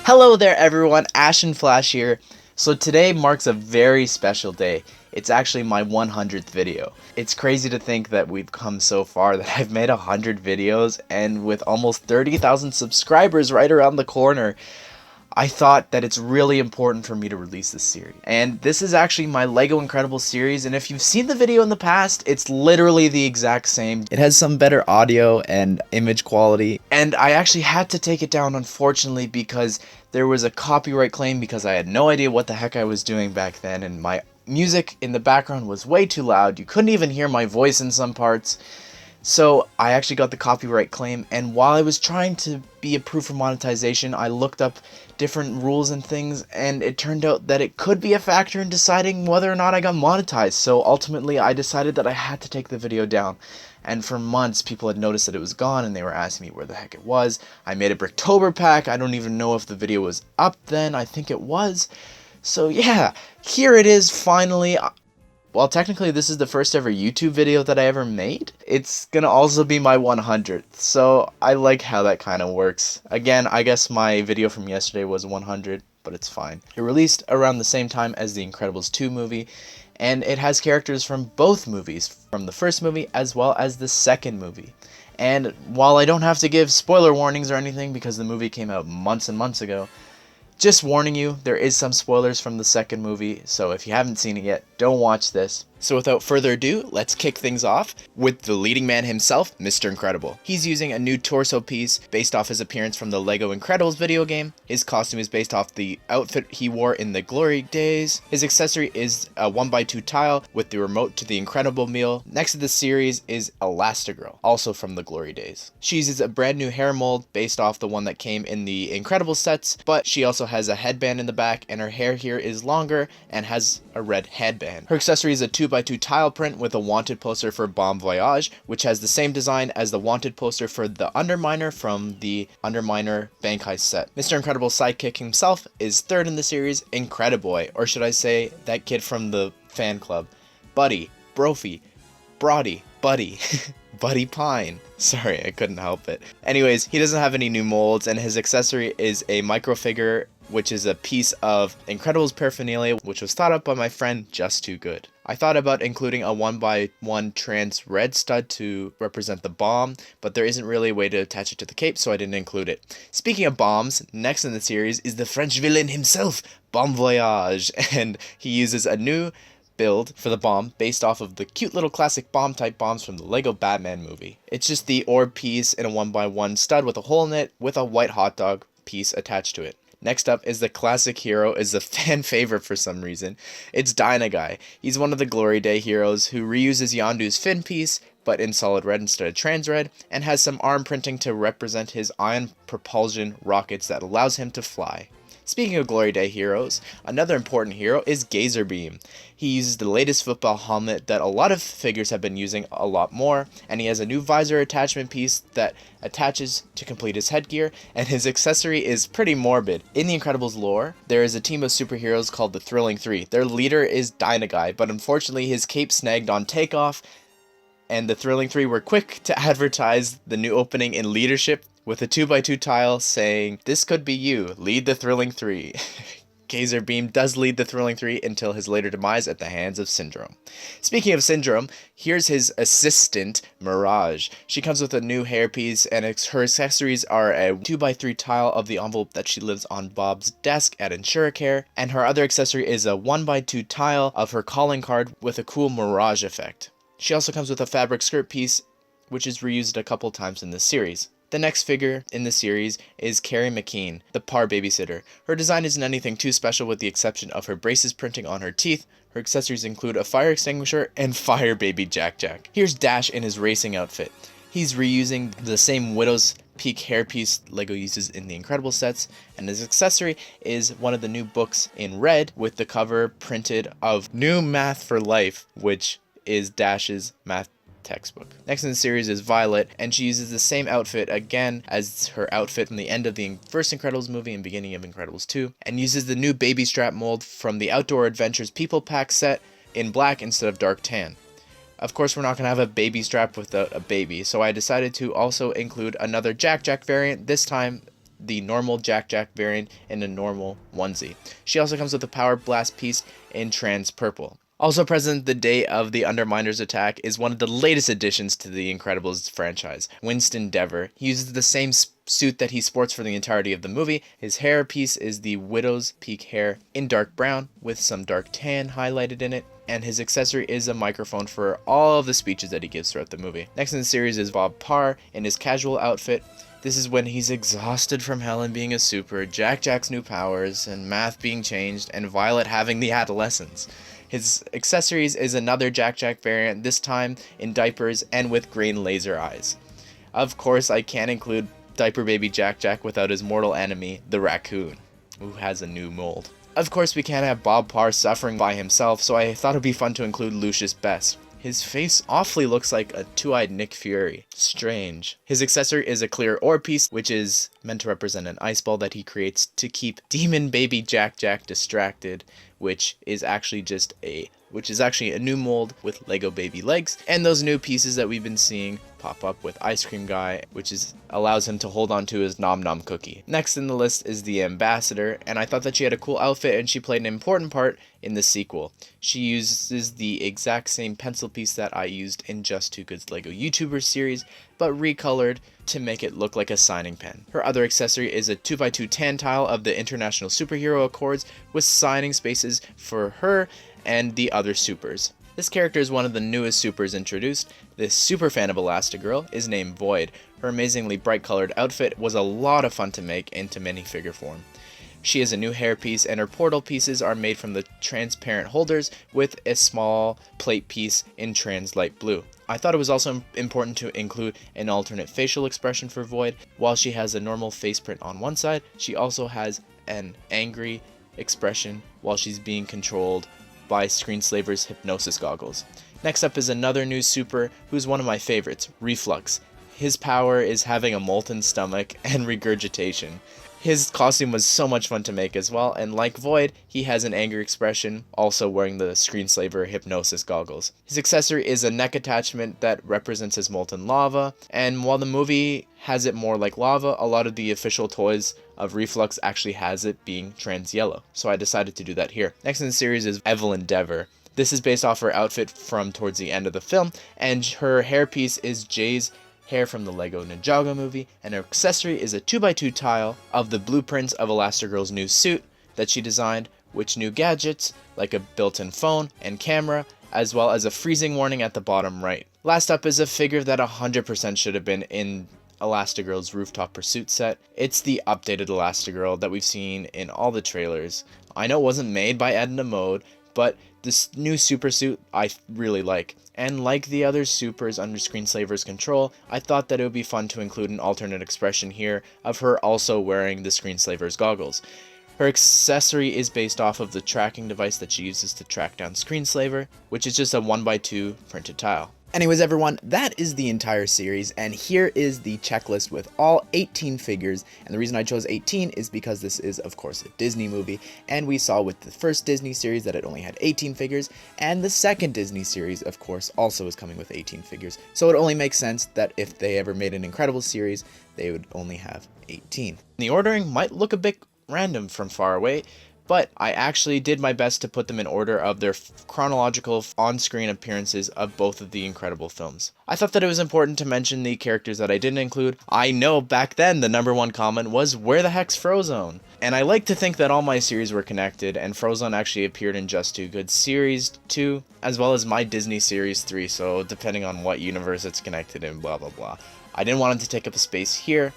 Hello there everyone, Ashnflash here. So today marks a very special day. It's actually my 100th video. It's crazy to think that we've come so far that I've made 100 videos, and with almost 30,000 subscribers right around the corner, I thought that it's really important for me to release this series. And this is actually my LEGO Incredibles series, and if you've seen the video in the past, it's literally the exact same. It has some better audio and image quality, and I actually had to take it down, unfortunately, because there was a copyright claim because I had no idea what the heck I was doing back then, and my music in the background was way too loud. You couldn't even hear my voice in some parts. So I actually got the copyright claim, and while I was trying to be approved for monetization, I looked up different rules and things, and it turned out that it could be a factor in deciding whether or not I got monetized. So ultimately I decided that I had to take the video down. And for months people had noticed that it was gone, and they were asking me where the heck it was. I made a Bricktober pack. I don't even know if the video was up then. I think it was. So yeah, here it is finally. Well, technically this is the first ever YouTube video that I ever made. It's gonna also be my 100th, so I like how that kind of works. Again, I guess my video from yesterday was 100, but it's fine. It released around the same time as the Incredibles 2 movie, and it has characters from both movies, from the first movie as well as the second movie. And while I don't have to give spoiler warnings or anything because the movie came out months and months ago, just warning you, there is some spoilers from the second movie, so if you haven't seen it yet, don't watch this. So without further ado, let's kick things off with the leading man himself, Mr. Incredible. He's using a new torso piece based off his appearance from the LEGO Incredibles video game. His costume is based off the outfit he wore in the glory days. His accessory is a 1x2 tile with the remote to the Incredible meal. Next to the series is Elastigirl, also from the glory days. She uses a brand new hair mold based off the one that came in the Incredibles sets, but she also has a headband in the back, and her hair here is longer and has a red headband. Her accessory is a 2x2 tile print with a wanted poster for Voyage, which has the same design as the wanted poster for the Underminer from the Underminer Bank Heist set. Mr. Incredible's sidekick himself is third in the series, Incrediboy, or should I say that kid from the fan club. Buddy, Brophy, Brody, Buddy, Buddy Pine. Sorry, I couldn't help it. Anyways, he doesn't have any new molds, and his accessory is a microfigure, which is a piece of Incredibles paraphernalia, which was thought up by my friend Just Too Good. I thought about including a 1x1 trans red stud to represent the bomb, but there isn't really a way to attach it to the cape, so I didn't include it. Speaking of bombs, next in the series is the French villain himself, Bomb Voyage, and he uses a new build for the bomb based off of the cute little classic bomb type bombs from the LEGO Batman movie. It's just the orb piece in a 1x1 stud with a hole in it with a white hot dog piece attached to it. Next up is the classic hero, is a fan favorite for some reason. It's Dynaguy. He's one of the Glory Day heroes who reuses Yondu's fin piece, but in solid red instead of trans red, and has some arm printing to represent his ion propulsion rockets that allows him to fly. Speaking of Glory Day heroes, another important hero is Gazerbeam. He uses the latest football helmet that a lot of figures have been using a lot more, and he has a new visor attachment piece that attaches to complete his headgear, and his accessory is pretty morbid. In the Incredibles lore, there is a team of superheroes called the Thrilling Three. Their leader is Dynaguy, but unfortunately his cape snagged on takeoff, and the Thrilling Three were quick to advertise the new opening in leadership with a 2x2 tile saying, "This could be you, lead the Thrilling Three." Gazerbeam does lead the Thrilling Three until his later demise at the hands of Syndrome. Speaking of Syndrome, here's his assistant, Mirage. She comes with a new hairpiece, and her accessories are a 2x3 tile of the envelope that she lives on Bob's desk at Insuricare, and her other accessory is a 1x2 tile of her calling card with a cool Mirage effect. She also comes with a fabric skirt piece, which is reused a couple times in this series. The next figure in the series is Carrie McKean, the Parr babysitter. Her design isn't anything too special with the exception of her braces printing on her teeth. Her accessories include a fire extinguisher and Fire Baby Jack Jack. Here's Dash in his racing outfit. He's reusing the same Widow's Peak hairpiece LEGO uses in the Incredible sets, and his accessory is one of the new books in red with the cover printed of New Math for Life, which is Dash's math textbook. Next in the series is Violet, and she uses the same outfit again as her outfit from the end of the first Incredibles movie and beginning of Incredibles 2, and uses the new baby strap mold from the Outdoor Adventures People Pack set in black instead of dark tan. Of course, we're not going to have a baby strap without a baby, so I decided to also include another Jack Jack variant, this time the normal Jack Jack variant in a normal onesie. She also comes with a Power Blast piece in trans purple. Also present the day of the Underminer's attack is one of the latest additions to the Incredibles franchise, Winston Deavor. He uses the same suit that he sports for the entirety of the movie. His hair piece is the Widow's Peak hair in dark brown with some dark tan highlighted in it, and his accessory is a microphone for all of the speeches that he gives throughout the movie. Next in the series is Parr in his casual outfit. This is when he's exhausted from Helen being a super, Jack Jack's new powers, and Math being changed, and Violet having the adolescence. His accessories is another Jack Jack variant, this time in diapers and with green laser eyes. Of course, I can't include Diaper Baby Jack Jack without his mortal enemy, the raccoon, who has a new mold. Of course, we can't have Bob Parr suffering by himself, so I thought it'd be fun to include Lucius Best. His face awfully looks like a two-eyed Nick Fury. Strange. His accessory is a clear orb piece, which is meant to represent an ice ball that he creates to keep Demon Baby Jack Jack distracted, which is actually a new mold with Lego baby legs, and those new pieces that we've been seeing pop up with Ice Cream Guy, which allows him to hold on to his Nom Nom cookie. Next in the list is the Ambassador, and I thought that she had a cool outfit and she played an important part in the sequel. She uses the exact same pencil piece that I used in Just Too Good's Lego YouTuber series, but recolored to make it look like a signing pen. Her other accessory is a 2x2 tan tile of the International Superhero Accords with signing spaces for her and the other supers. This character is one of the newest supers introduced. This super fan of Elastigirl is named Voyd. Her amazingly bright colored outfit was a lot of fun to make into minifigure form. She has a new hairpiece, and her portal pieces are made from the transparent holders with a small plate piece in trans light blue. I thought it was also important to include an alternate facial expression for Voyd. While she has a normal face print on one side, she also has an angry expression while she's being controlled by Screenslaver's hypnosis goggles. Next up is another new super who's one of my favorites, Reflux. His power is having a molten stomach and regurgitation. His costume was so much fun to make as well, and like Voyd, he has an angry expression, also wearing the Screenslaver hypnosis goggles. His accessory is a neck attachment that represents his molten lava, and while the movie has it more like lava, a lot of the official toys of Reflux actually has it being trans yellow, so I decided to do that here. Next in the series is Evelyn Deavor. This is based off her outfit from towards the end of the film, and her hairpiece is Jay's hair from the Lego Ninjago movie, and her accessory is a 2x2 tile of the blueprints of Elastigirl's new suit that she designed, with new gadgets like a built-in phone and camera, as well as a freezing warning at the bottom right. Last up is a figure that 100% should have been in Elastigirl's Rooftop Pursuit set. It's the updated Elastigirl that we've seen in all the trailers. I know it wasn't made by Edna Mode, but this new super suit I really like. And like the other supers under Screenslaver's control, I thought that it would be fun to include an alternate expression here of her also wearing the Screenslaver's goggles. Her accessory is based off of the tracking device that she uses to track down Screenslaver, which is just a 1x2 printed tile. Anyways, everyone, that is the entire series, and here is the checklist with all 18 figures. And the reason I chose 18 is because this is, of course, a Disney movie, and we saw with the first Disney series that it only had 18 figures, and the second Disney series, of course, also is coming with 18 figures. So it only makes sense that if they ever made an Incredibles series, they would only have 18. The ordering might look a bit random from far away, but I actually did my best to put them in order of their chronological on-screen appearances of both of the Incredible films. I thought that it was important to mention the characters that I didn't include. I know back then the #1 comment was, where the heck's Frozone? And I like to think that all my series were connected, and Frozone actually appeared in Just Too Good Series 2, as well as my Disney Series 3, so depending on what universe it's connected in, blah blah blah. I didn't want him to take up a space here,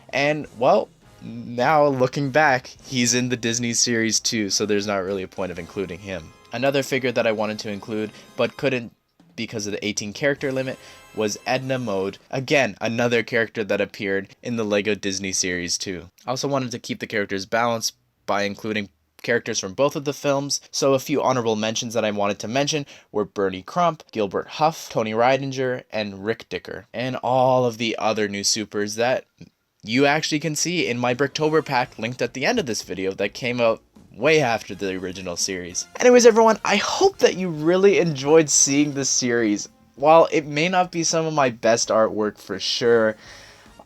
and well, now looking back, he's in the Disney series too, so there's not really a point of including him. Another figure that I wanted to include but couldn't because of the 18 character limit was Edna Mode. Again, another character that appeared in the Lego Disney series too. I also wanted to keep the characters balanced by including characters from both of the films, so a few honorable mentions that I wanted to mention were Bernie Crump, Gilbert Huff, Tony Ridinger, and Rick Dicker, and all of the other new supers that you actually can see in my Bricktober pack linked at the end of this video that came out way after the original series. Anyways, everyone, I hope that you really enjoyed seeing this series. While it may not be some of my best artwork for sure,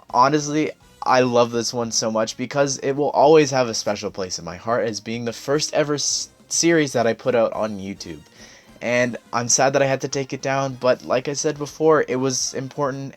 honestly, I love this one so much because it will always have a special place in my heart as being the first ever series that I put out on YouTube. And I'm sad that I had to take it down, but like I said before, it was important,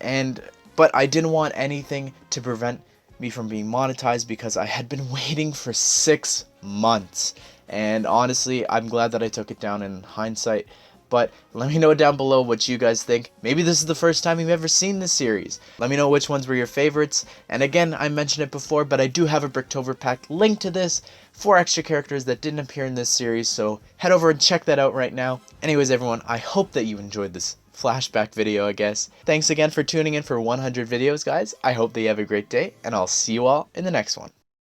but I didn't want anything to prevent me from being monetized because I had been waiting for 6 months. And honestly, I'm glad that I took it down in hindsight. But let me know down below what you guys think. Maybe this is the first time you've ever seen this series. Let me know which ones were your favorites. And again, I mentioned it before, but I do have a Bricktober pack linked to this. 4 extra characters that didn't appear in this series, so head over and check that out right now. Anyways, everyone, I hope that you enjoyed this flashback video, I guess. Thanks again for tuning in for 100 videos, guys. I hope that you have a great day, and I'll see you all in the next one.